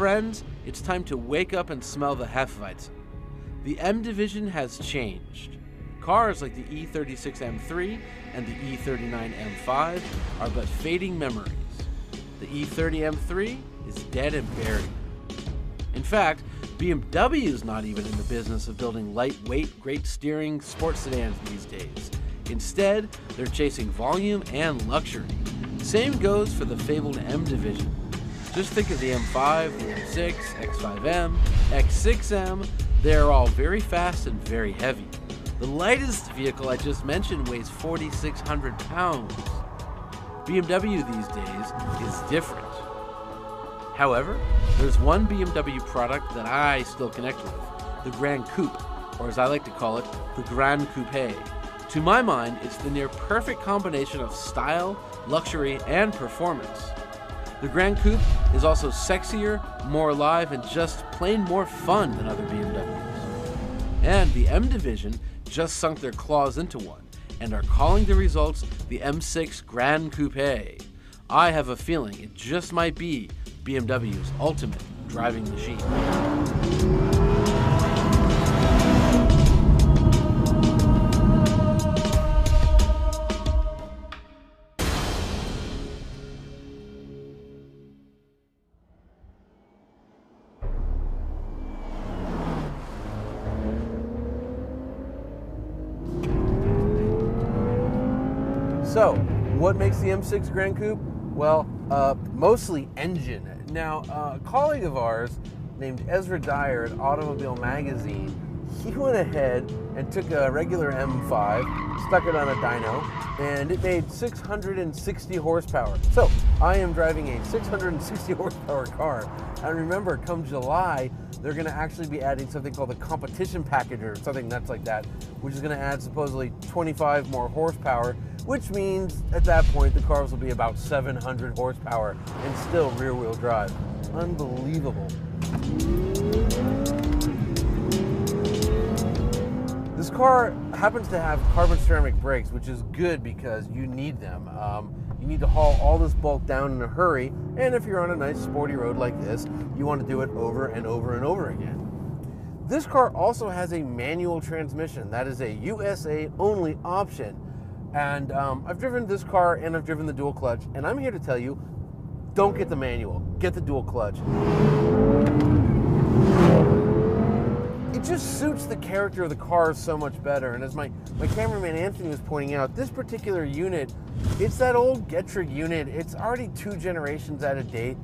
friends, it's time to wake up and smell the Hefeweizen. The M division has changed. Cars like the E36 M3 and the E39 M5 are but fading memories. The E30 M3 is dead and buried. In fact, BMW is not even in the business of building lightweight, great steering sports sedans these days. Instead, they're chasing volume and luxury. Same goes for the fabled M division. Just think of the M5, the M6, X5M, X6M. They're all very fast and very heavy. The lightest vehicle I just mentioned weighs 4,600 pounds. BMW these days is different. However, there's one BMW product that I still connect with, the Gran Coupe, or as I like to call it, the Gran Coupe. To my mind, it's the near perfect combination of style, luxury, and performance. The Gran Coupe is also sexier, more alive, and just plain more fun than other BMWs. And the M division just sunk their claws into one and are calling the results the M6 Gran Coupe. I have a feeling it just might be BMW's ultimate driving machine. So, what makes the M6 Gran Coupe? Well, mostly engine. Now, a colleague of ours named Ezra Dyer at Automobile Magazine, he went ahead and took a regular M5, stuck it on a dyno, and it made 660 horsepower. So, I am driving a 660 horsepower car. And remember, come July, they're going to actually be adding something called the competition package or something nuts like that, which is going to add supposedly 25 more horsepower, which means at that point the cars will be about 700 horsepower and still rear-wheel drive. Unbelievable. This car happens to have carbon ceramic brakes, which is good because you need them. You need to haul all this bulk down in a hurry, and if you're on a nice sporty road like this, you want to do it over and over and over again. This car also has a manual transmission. That is a USA only option. And I've driven this car and I've driven the dual clutch, and I'm here to tell you, don't get the manual, get the dual clutch. It just suits the character of the car so much better. And as my cameraman Anthony was pointing out, this particular unit, it's that old Getrag unit. It's already 2 generations out of date.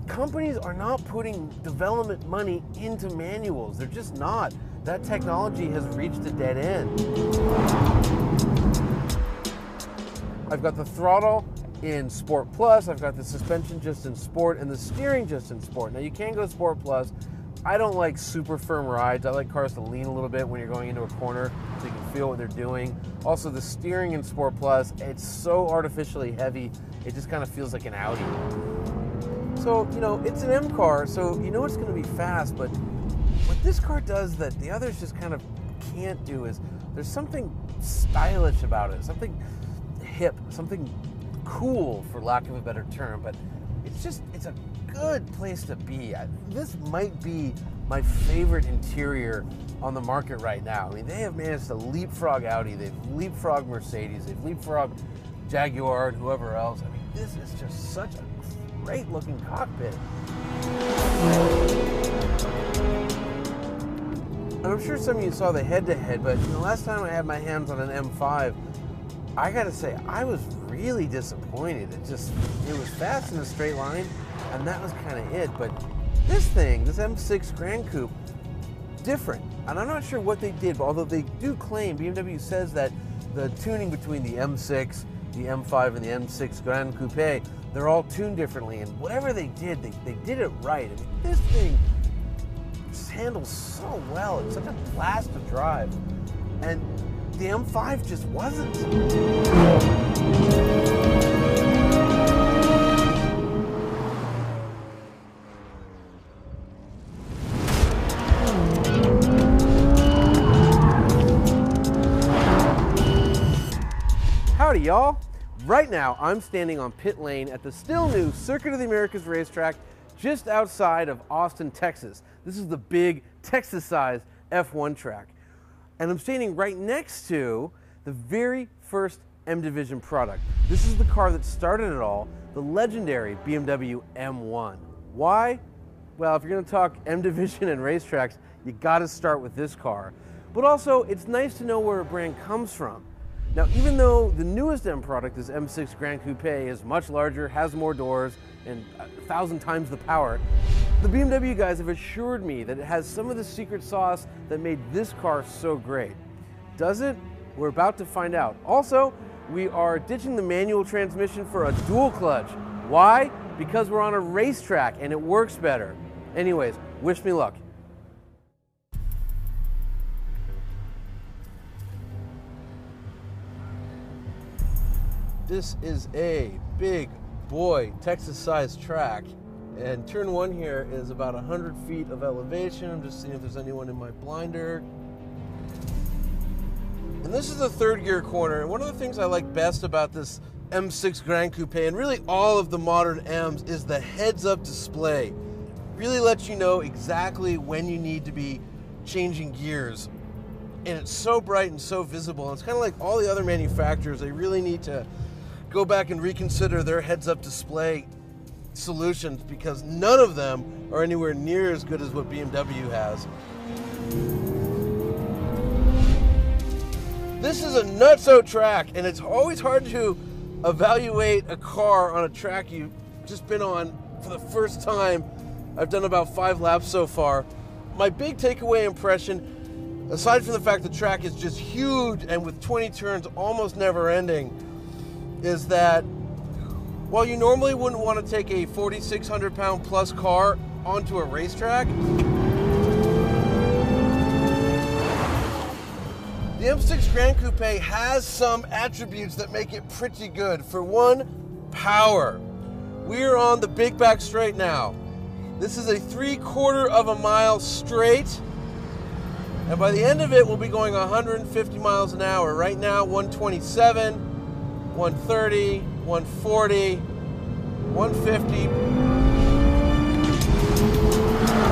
Companies are not putting development money into manuals. They're just not. That technology has reached a dead end. I've got the throttle in Sport Plus, I've got the suspension just in Sport, and the steering just in Sport. Now you can go Sport Plus. I don't like super firm rides. I like cars to lean a little bit when you're going into a corner so you can feel what they're doing. Also, the steering in Sport Plus, it's so artificially heavy, it just kind of feels like an Audi. So, you know, it's an M car, so you know it's going to be fast, but what this car does that the others just kind of can't do is there's something stylish about it, something hip, something cool, for lack of a better term, but it's a good place to be. This might be my favorite interior on the market right now. I mean, they have managed to leapfrog Audi, they've leapfrogged Mercedes, they've leapfrogged Jaguar and whoever else. I mean, this is just such a great looking cockpit. And I'm sure some of you saw the head-to-head, but the last time I had my hands on an M5, I gotta say, I was really disappointed. It was fast in a straight line, and that was kind of it. But this thing, this M6 Gran Coupe, different. And I'm not sure what they did, but although they do claim, BMW says that the tuning between the M6, the M5, and the M6 Gran Coupe, they're all tuned differently. And whatever they did, they did it right. I mean, this thing just handles so well. It's such a blast to drive. And the M5 just wasn't. Howdy, y'all. Right now, I'm standing on pit lane at the still new Circuit of the Americas racetrack just outside of Austin, Texas. This is the big Texas-sized F1 track. And I'm standing right next to the very first M Division product. This is the car that started it all, the legendary BMW M1. Why? Well, if you're going to talk M Division and racetracks, you got to start with this car. But also, it's nice to know where a brand comes from. Now, even though the newest M product, this M6 Gran Coupe, is much larger, has more doors, and 1,000 times the power, the BMW guys have assured me that it has some of the secret sauce that made this car so great. Does it? We're about to find out. Also, we are ditching the manual transmission for a dual clutch. Why? Because we're on a racetrack and it works better. Anyways, wish me luck. This is a big boy Texas-sized track, and turn one here is about 100 feet of elevation. I'm just seeing if there's anyone in my blinder. And this is the third gear corner, and one of the things I like best about this M6 Gran Coupe, and really all of the modern M's, is the heads-up display. It really lets you know exactly when you need to be changing gears. And it's so bright and so visible. And it's kind of like all the other manufacturers, they really need to go back and reconsider their heads-up display solutions, because none of them are anywhere near as good as what BMW has. This is a nutso track, and it's always hard to evaluate a car on a track you've just been on for the first time. I've done about 5 laps so far. My big takeaway impression, aside from the fact the track is just huge and with 20 turns almost never ending, is that while you normally wouldn't want to take a 4,600 pound plus car onto a racetrack, the M6 Gran Coupe has some attributes that make it pretty good. For one, power. We're on the big back straight now. This is a 3/4 of a mile straight, and by the end of it, we'll be going 150 miles an hour. Right now, 127. 130, 140, 150,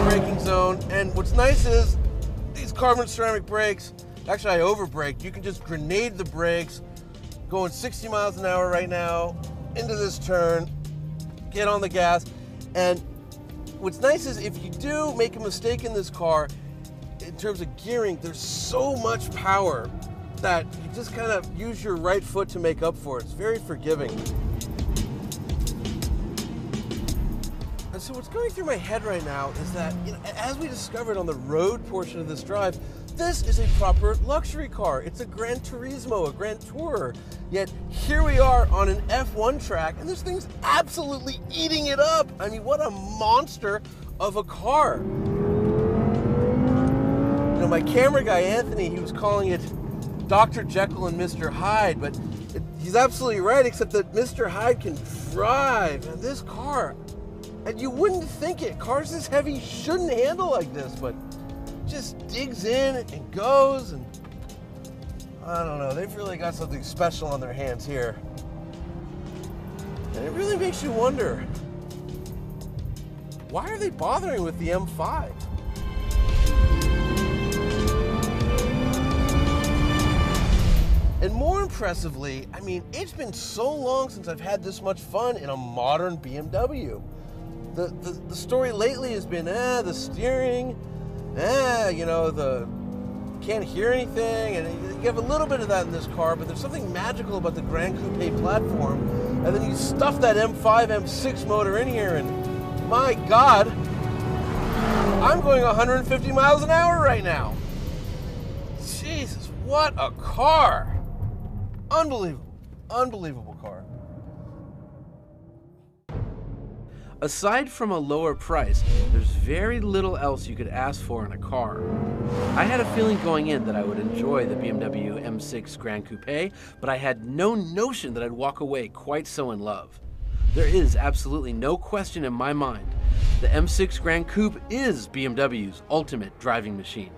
braking zone. And what's nice is these carbon ceramic brakes, actually I overbraked. You can just grenade the brakes, going 60 miles an hour right now, into this turn, get on the gas. And what's nice is if you do make a mistake in this car, in terms of gearing, there's so much power that you just kind of use your right foot to make up for it. It's very forgiving. And so what's going through my head right now is that, as we discovered on the road portion of this drive, this is a proper luxury car. It's a Gran Turismo, a Grand Tourer. Yet here we are on an F1 track, and this thing's absolutely eating it up. I mean, what a monster of a car. My camera guy, Anthony, he was calling it Dr. Jekyll and Mr. Hyde, but he's absolutely right, except that Mr. Hyde can drive, and this car, and you wouldn't think it, cars this heavy shouldn't handle like this, but just digs in and goes, and I don't know, they've really got something special on their hands here. And it really makes you wonder, why are they bothering with the M5? And more impressively, I mean, it's been so long since I've had this much fun in a modern BMW. The story lately has been, the steering, can't hear anything, and you have a little bit of that in this car, but there's something magical about the Gran Coupe platform, and then you stuff that M5, M6 motor in here, and my God, I'm going 150 miles an hour right now. Jesus, what a car! Unbelievable, unbelievable car. Aside from a lower price, there's very little else you could ask for in a car. I had a feeling going in that I would enjoy the BMW M6 Gran Coupe, but I had no notion that I'd walk away quite so in love. There is absolutely no question in my mind. The M6 Gran Coupe is BMW's ultimate driving machine.